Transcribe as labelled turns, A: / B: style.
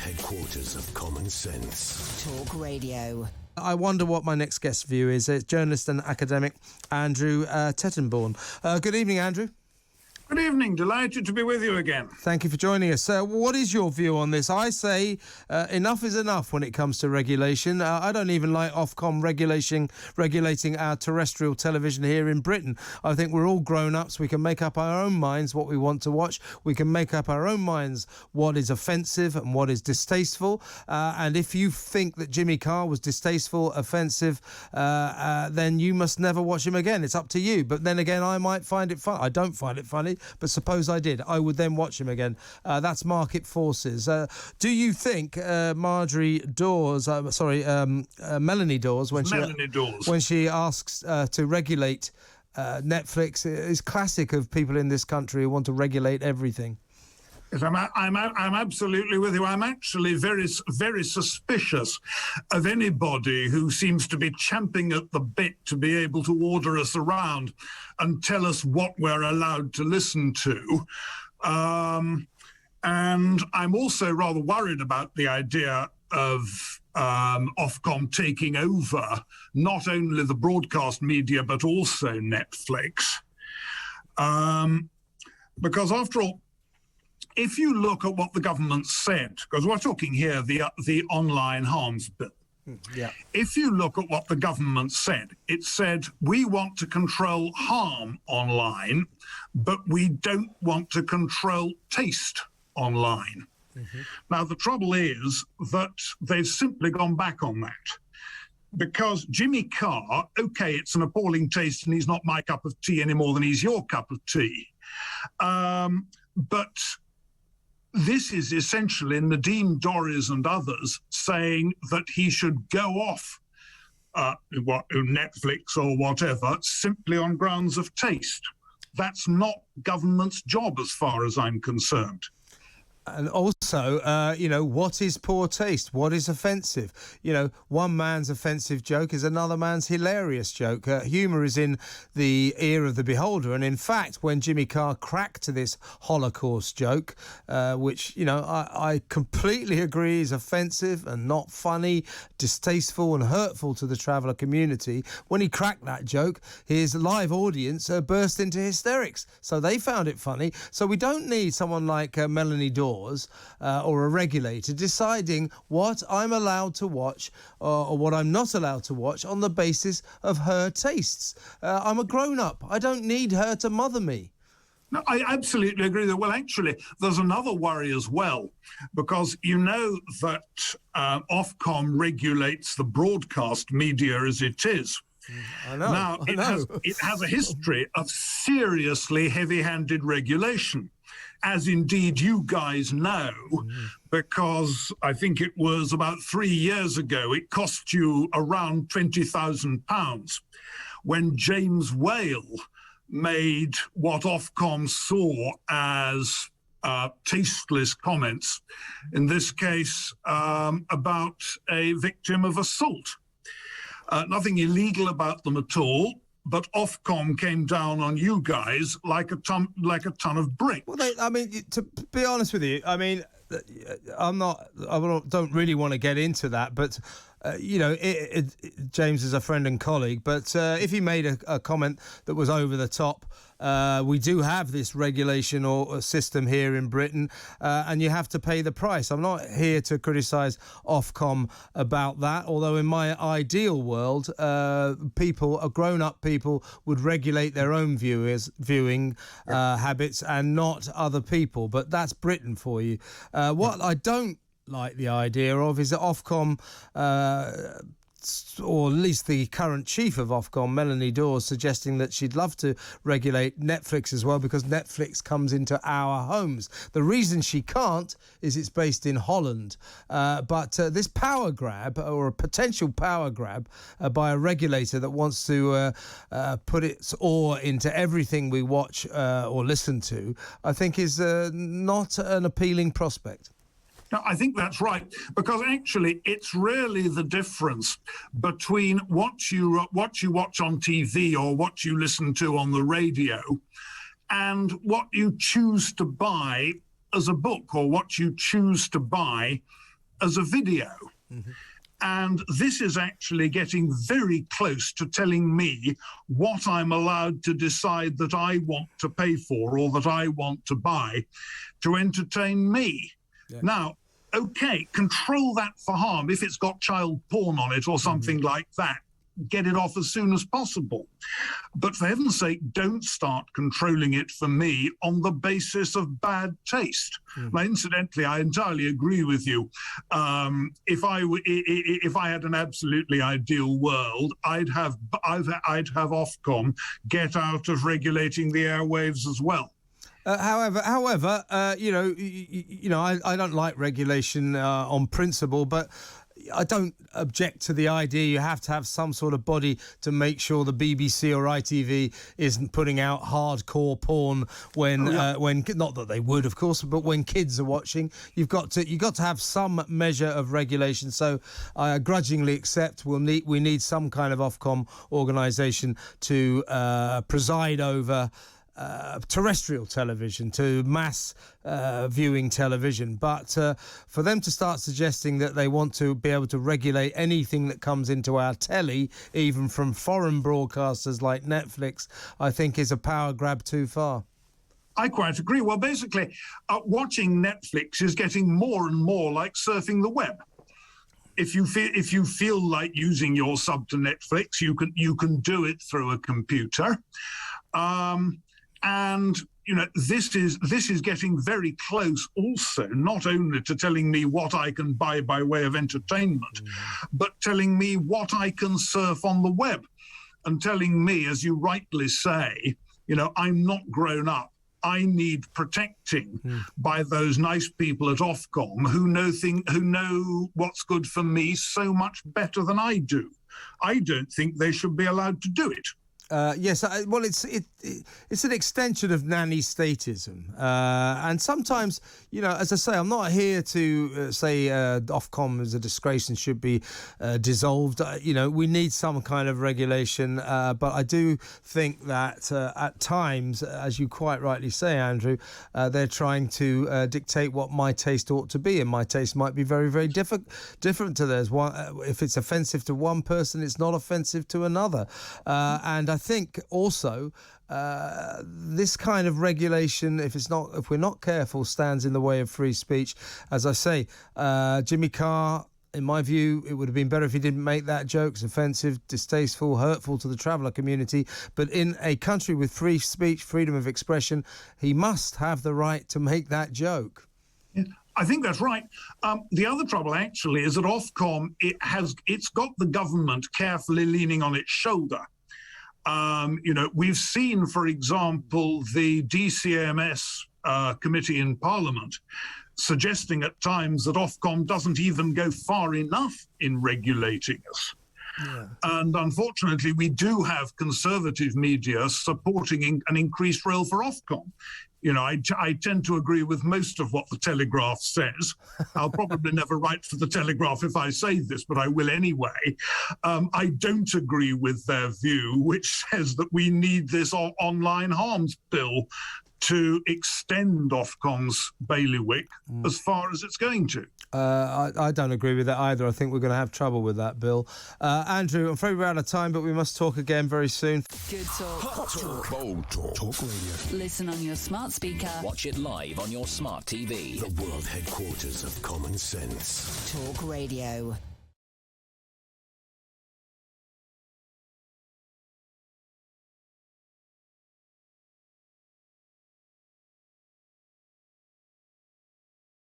A: headquarters of common sense.
B: Talk Radio.
C: I wonder what my next guest view is. It's journalist and academic Andrew Tettenborn. Good evening, Andrew.
D: Good evening. Delighted to be with you again.
C: Thank you for joining us. What is your view on this? I say enough is enough when it comes to regulation. I don't even like Ofcom regulating our terrestrial television here in Britain. I think we're all grown-ups. We can make up our own minds what we want to watch. We can make up our own minds what is offensive and what is distasteful. And if you think that Jimmy Carr was distasteful, offensive, then you must never watch him again. It's up to you. But then again, I might find it funny. I don't find it funny. But suppose I did, I would then watch him again. That's market forces. Do you think Melanie Dawes, when she asks to regulate Netflix, is classic of people in this country who want to regulate everything?
D: Yes, I'm absolutely with you. I'm actually very, very suspicious of anybody who seems to be champing at the bit to be able to order us around and tell us what we're allowed to listen to. And I'm also rather worried about the idea of Ofcom taking over not only the broadcast media but also Netflix. Because after all, if you look at what the government said, because we're talking here the online harms bill.
C: Yeah.
D: If you look at what the government said, it said we want to control harm online, but we don't want to control taste online. Mm-hmm. Now, the trouble is that they've simply gone back on that. Because Jimmy Carr, okay, it's an appalling taste and he's not my cup of tea any more than he's your cup of tea. But this is essentially Nadeem Dorries and others saying that he should go off Netflix or whatever simply on grounds of taste. That's not government's job as far as I'm concerned.
C: And also, what is poor taste? What is offensive? One man's offensive joke is another man's hilarious joke. Humour is in the ear of the beholder. And in fact, when Jimmy Carr cracked this Holocaust joke, which, I completely agree is offensive and not funny, distasteful and hurtful to the traveller community, when he cracked that joke, his live audience burst into hysterics. So they found it funny. So we don't need someone like Melanie Dawes or a regulator deciding what I'm allowed to watch or what I'm not allowed to watch on the basis of her tastes. I'm a grown-up. I don't need her to mother me.
D: No, I absolutely agree that. Well, actually, there's another worry as well, because you know that Ofcom regulates the broadcast media as it is.
C: I know.
D: Now, it has a history of seriously heavy-handed regulation, as indeed you guys know, because I think it was about 3 years ago, it cost you around £20,000 when James Whale made what Ofcom saw as tasteless comments, in this case about a victim of assault. Nothing illegal about them at all, but Ofcom came down on you guys like a ton of brick.
C: Well, to be honest with you, I don't really want to get into that, but James is a friend and colleague, but if he made a comment that was over the top, we do have this regulation or system here in Britain, and you have to pay the price. I'm not here to criticise Ofcom about that, although in my ideal world, grown-up people would regulate their own viewing habits and not other people. But that's Britain for you. What I don't like the idea of is that Ofcom, or at least the current chief of Ofcom, Melanie Dawes, suggesting that she'd love to regulate Netflix as well because Netflix comes into our homes. The reason she can't is it's based in Holland. But this power grab, or a potential power grab by a regulator that wants to put its oar into everything we watch or listen to, I think is not an appealing prospect.
D: No, I think that's right, because actually it's really the difference between what you watch on TV or what you listen to on the radio and what you choose to buy as a book or what you choose to buy as a video. And this is actually getting very close to telling me what I'm allowed to decide that I want to pay for or that I want to buy to entertain me. Yeah. Now, okay, control that for harm. If it's got child porn on it or something like that, get it off as soon as possible. But for heaven's sake, don't start controlling it for me on the basis of bad taste. Now, incidentally, I entirely agree with you. If I had an absolutely ideal world, I'd have Ofcom get out of regulating the airwaves as well.
C: However, I don't like regulation on principle, but I don't object to the idea you have to have some sort of body to make sure the BBC or ITV isn't putting out hardcore porn when not that they would, of course, but when kids are watching, you've got to have some measure of regulation. So I grudgingly accept we need some kind of Ofcom organisation to preside over terrestrial television, to mass viewing television, but for them to start suggesting that they want to be able to regulate anything that comes into our telly, even from foreign broadcasters like Netflix, I think is a power grab too far.
D: I quite agree. Well, basically, watching Netflix is getting more and more like surfing the web. If you feel like using your sub to Netflix, you can do it through a computer. And this is getting very close also, not only to telling me what I can buy by way of entertainment, but telling me what I can surf on the web, and telling me, as you rightly say, I'm not grown up. I need protecting by those nice people at Ofcom who know what's good for me so much better than I do. I don't think they should be allowed to do it.
C: Yes, well, it's an extension of nanny statism, and sometimes, as I say, I'm not here to say Ofcom is a disgrace and should be dissolved. We need some kind of regulation, but I do think that at times, as you quite rightly say, Andrew, they're trying to dictate what my taste ought to be, and my taste might be very, very different to theirs. If it's offensive to one person, it's not offensive to another, and I think also this kind of regulation, if we're not careful, stands in the way of free speech. As I say, Jimmy Carr, in my view, it would have been better if he didn't make that joke. It's offensive, distasteful, hurtful to the traveller community. But in a country with free speech, freedom of expression, he must have the right to make that joke.
D: Yeah. I think that's right. The other trouble, actually, is that Ofcom, it's got the government carefully leaning on its shoulder. We've seen, for example, the DCMS committee in Parliament suggesting at times that Ofcom doesn't even go far enough in regulating us. Yeah. And unfortunately, we do have conservative media supporting an increased role for Ofcom. I tend to agree with most of what the Telegraph says. I'll probably never write for the Telegraph if I say this, but I will anyway. I don't agree with their view, which says that we need this online harms bill to extend Ofcom's bailiwick as far as it's going to.
C: I don't agree with that either. I think we're going to have trouble with that bill. Andrew, I'm afraid we're out of time, but we must talk again very soon.
B: Good talk.
A: Hot talk. Bold talk. Talk radio.
B: Listen on your smart speaker.
E: Watch it live on your smart TV.
A: The world headquarters of common sense.
B: Talk Radio.